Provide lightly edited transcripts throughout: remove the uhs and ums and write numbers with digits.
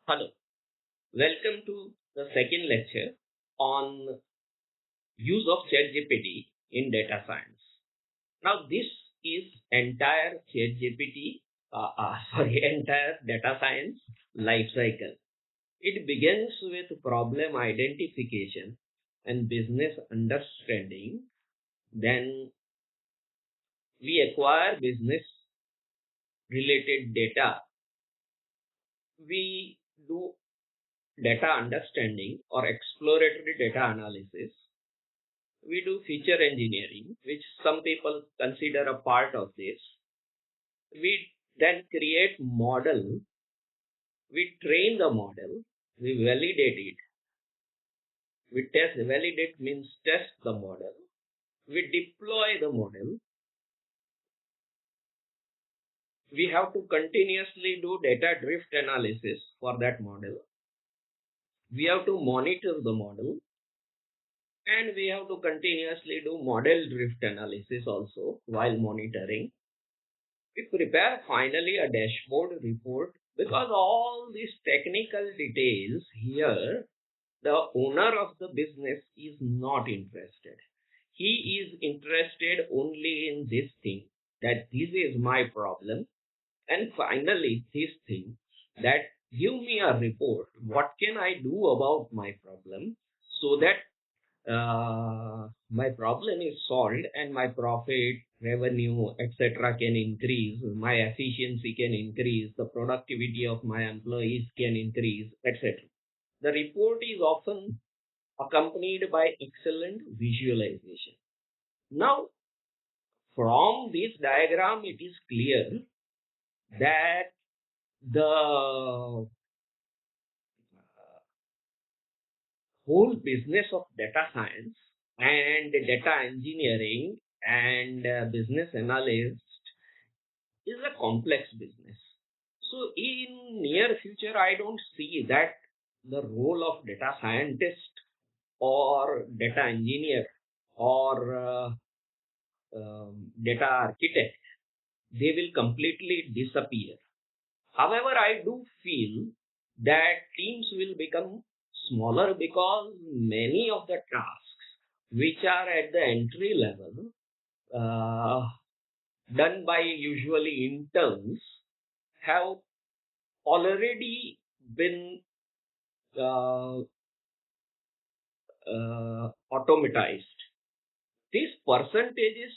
Hello, welcome to the second lecture on use of ChatGPT in data science. Now, this is entire ChatGPT, entire data science life cycle. It begins with problem identification and business understanding. Then we acquire business related data. We do data understanding or exploratory data analysis. We do feature engineering, which some people consider a part of this. We then create model. We train the model. We validate it. We test. Validate means test the model. We deploy the model. We have to continuously do data drift analysis for that model. We have to monitor the model, and we have to continuously do model drift analysis also while monitoring. We prepare finally a dashboard report because all these technical details here, the owner of the business is not interested. He is interested only in this thing, that this is my problem. And finally, this thing, that give me a report. What can I do about my problem so that my problem is solved and my profit, revenue, etc. can increase, my efficiency can increase, the productivity of my employees can increase, etc. The report is often accompanied by excellent visualization. Now, from this diagram, it is clear that the whole business of data science and data engineering and business analyst is a complex business. So in near future, I don't see that the role of data scientist or data engineer or data architect, they will completely disappear. However, I do feel that teams will become smaller because many of the tasks which are at the entry level uh, done by usually interns have already been uh, automatized. These percentages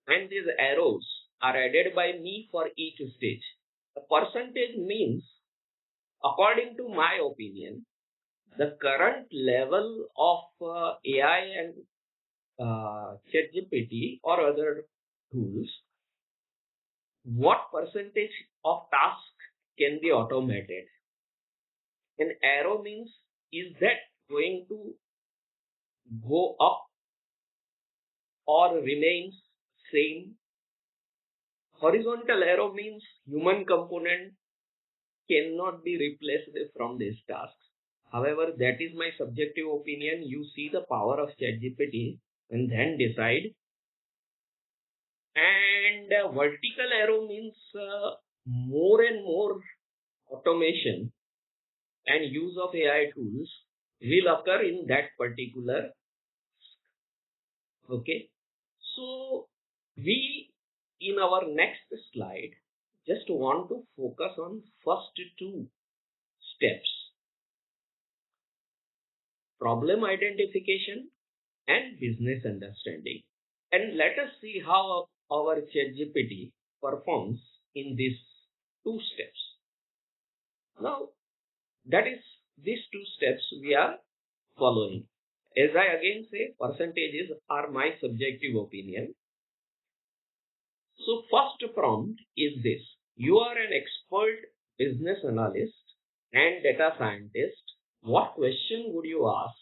and these arrows are added by me for each stage. The percentage means, according to my opinion, the current level of AI and ChatGPT or other tools, what percentage of task can be automated? An arrow means, is that going to go up or remains same? Horizontal arrow means human component cannot be replaced from these tasks. However, that is my subjective opinion. You see the power of ChatGPT and then decide. And vertical arrow means more and more automation and use of AI tools will occur in that particular. Okay. So we, in our next slide, just want to focus on first two steps: problem identification and business understanding. And let us see how our ChatGPT performs in these two steps. Now, that is these two steps we are following. As I again say, percentages are my subjective opinion. So first prompt is this: you are an expert business analyst and data scientist. What question would you ask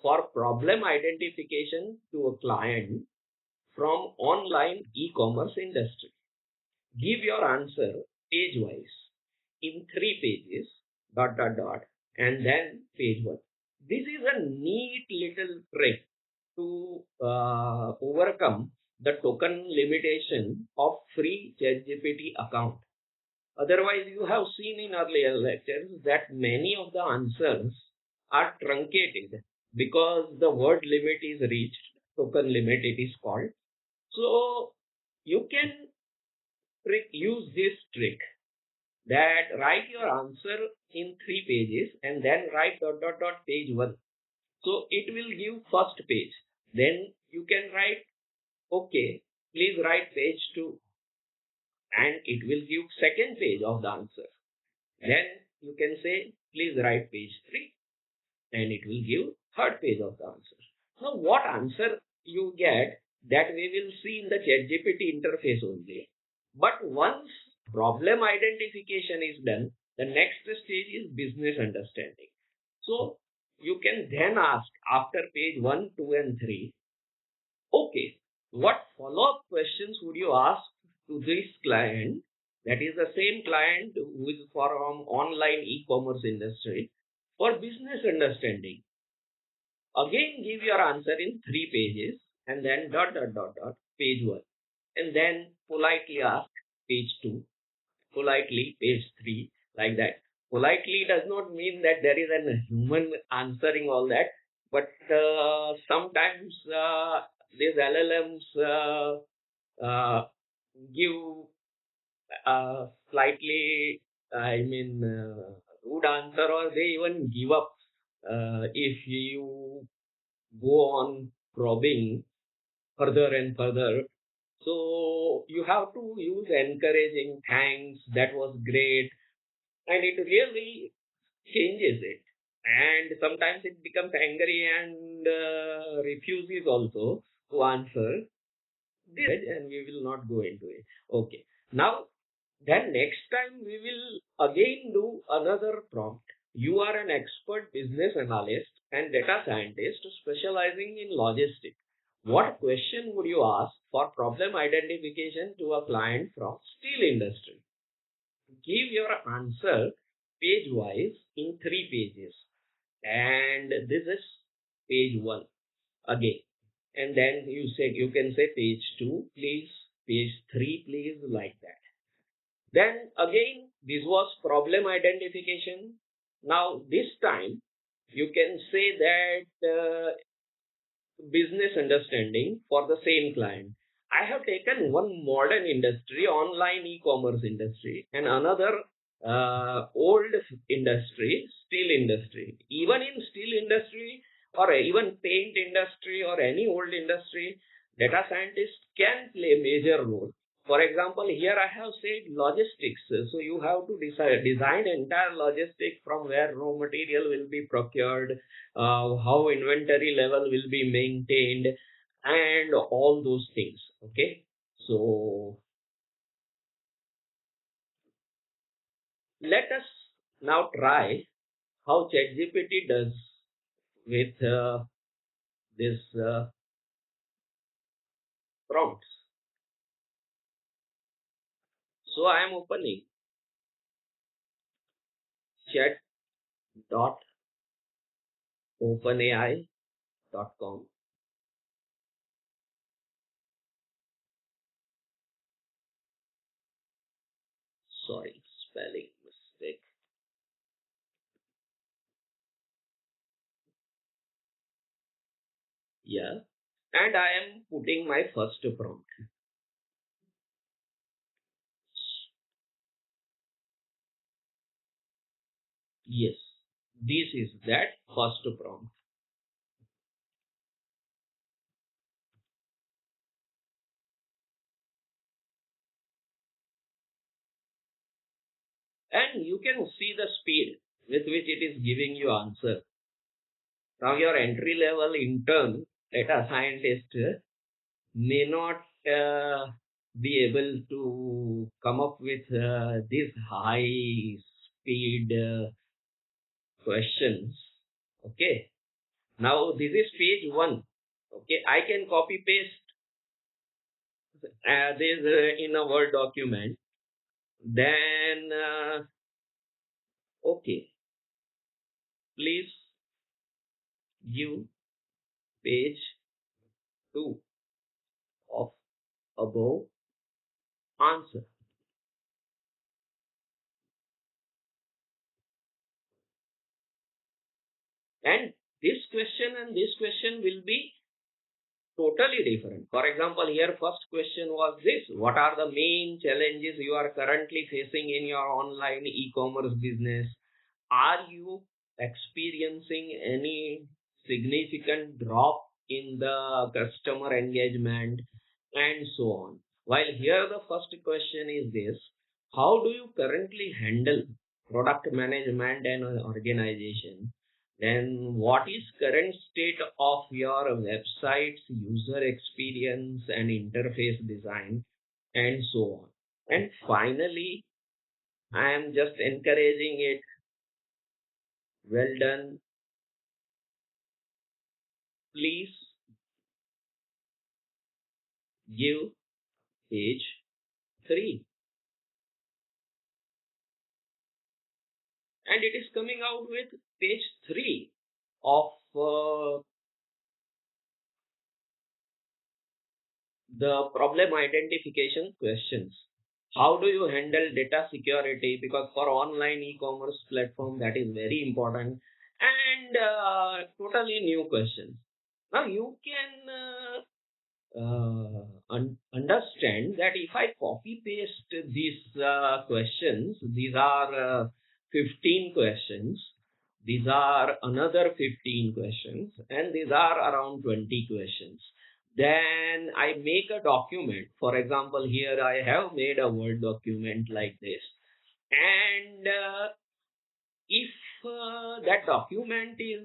for problem identification to a client from online e-commerce industry? Give your answer page wise in 3 pages, and then page 1. This is a neat little trick to overcome the token limitation of free ChatGPT account. Otherwise, you have seen in earlier lectures that many of the answers are truncated because the word limit is reached, token limit it is called. So you can use this trick that write your answer in 3 pages and then write dot dot dot page 1. So it will give first page. Then you can write, okay, please write page 2, and it will give second page of the answer. Then you can say, please write page 3, and it will give third page of the answer. So what answer you get, that we will see in the ChatGPT interface only. But once problem identification is done, the next stage is business understanding. So you can then ask after page 1, 2, and 3, okay, what follow-up questions would you ask to this client? That is the same client who is from online e-commerce industry for business understanding. Again, give your answer in 3 pages and then dot dot dot dot page 1, and then politely ask page 2, politely page 3, like that. Politely does not mean that there is a human answering all that, but sometimes these LLMs give slightly, rude answer, or they even give up if you go on probing further and further. So you have to use encouraging thanks, that was great, and it really changes it. And sometimes it becomes angry and refuses also to answer this, and we will not go into it. Okay. Now, then next time we will again do another prompt. You are an expert business analyst and data scientist specializing in logistics. What question would you ask for problem identification to a client from steel industry? Give your answer page wise in 3 pages. And this is page 1 again. And then you can say page 2, please, page 3, please, like that. Then again, this was problem identification. Now this time you can say that business understanding for the same client. I have taken one modern industry, online e-commerce industry, and another old industry, steel industry. Even in steel industry, or even paint industry, or any old industry, data scientists can play a major role. For example, here I have said logistics. So you have to design entire logistics, from where raw material will be procured, how inventory level will be maintained, and all those things. Okay. So let us now try how ChatGPT does with this prompts. So I am opening chat.openai.com. Sorry, spelling mistake. Yeah. And I am putting my first prompt. Yes, this is that first prompt. And you can see the speed with which it is giving you answer. Now your entry level intern data scientist may not be able to come up with these high speed questions. Okay. Now this is page 1. Okay. I can copy paste this in a Word document. Then, okay. Please give page 2 of above answer. And this question will be totally different. For example, here first question was this: what are the main challenges you are currently facing in your online e-commerce business? Are you experiencing any significant drop in the customer engagement and so on? While here the first question is this: how do you currently handle product management and organization? Then what is current state of your website's user experience and interface design and so on? And finally, I am just encouraging it. Well done. Please give page 3. And it is coming out with page 3 of the problem identification questions. How do you handle data security? Because for online e-commerce platform, that is very important. And totally new questions. Now you can understand that if I copy paste these questions, these are 15 questions, these are another 15 questions, and these are around 20 questions. Then I make a document. For example, here I have made a Word document like this. And if that document is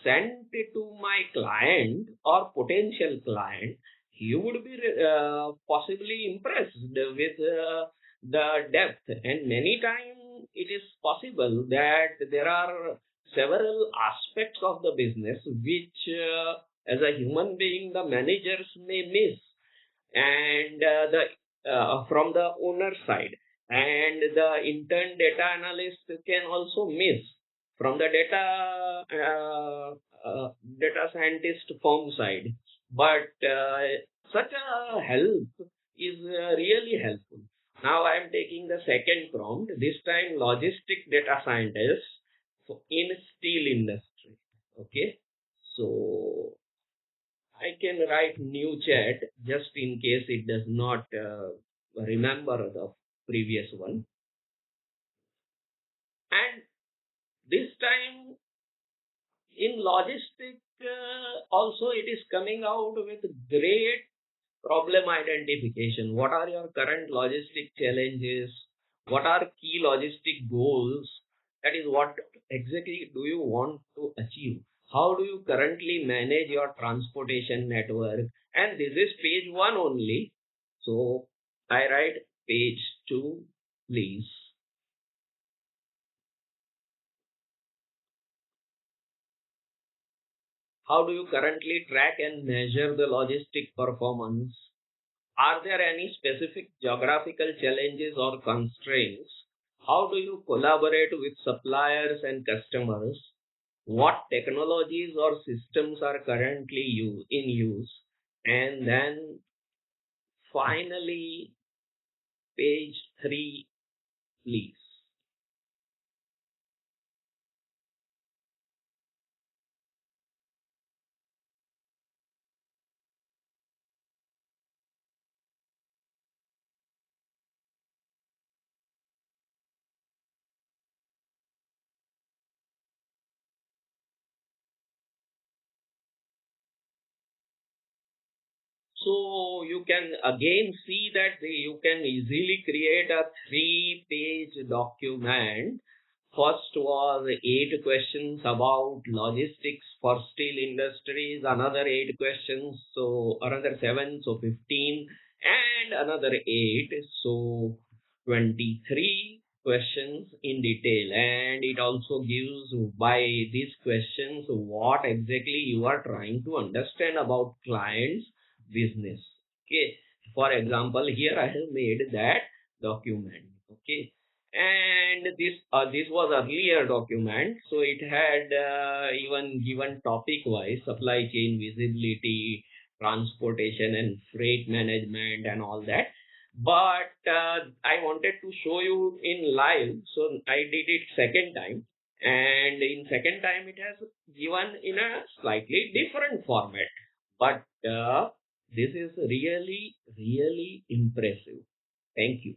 sent to my client or potential client, he would be possibly impressed with the depth. And many times it is possible that there are several aspects of the business which, as a human being, the managers may miss, and the from the owner side, and the intern data analyst can also miss from the data scientist firm side. But such a help is really helpful. Now I am taking the second prompt, this time logistic data scientist in steel industry. Okay, so I can write new chat just in case it does not remember the previous one. And this time in logistic, also it is coming out with great problem identification. What are your current logistic challenges? What are key logistic goals? That is, what exactly do you want to achieve? How do you currently manage your transportation network? And this is page 1 only. So I write page 2, please. How do you currently track and measure the logistic performance? Are there any specific geographical challenges or constraints? How do you collaborate with suppliers and customers? What technologies or systems are currently in use? And then finally, page 3, please. So you can again see that you can easily create a 3-page document. First was 8 questions about logistics for steel industries, another 8 questions, so another 7, so 15, and another 8, so 23 questions in detail. And it also gives by these questions what exactly you are trying to understand about clients business. Okay, for example, here I have made that document. Okay, and this was earlier document, so it had even given topic wise supply chain visibility, transportation and freight management and all that. But I wanted to show you in live, so I did it second time. And in second time it has given in a slightly different format. But this is really, really impressive. Thank you.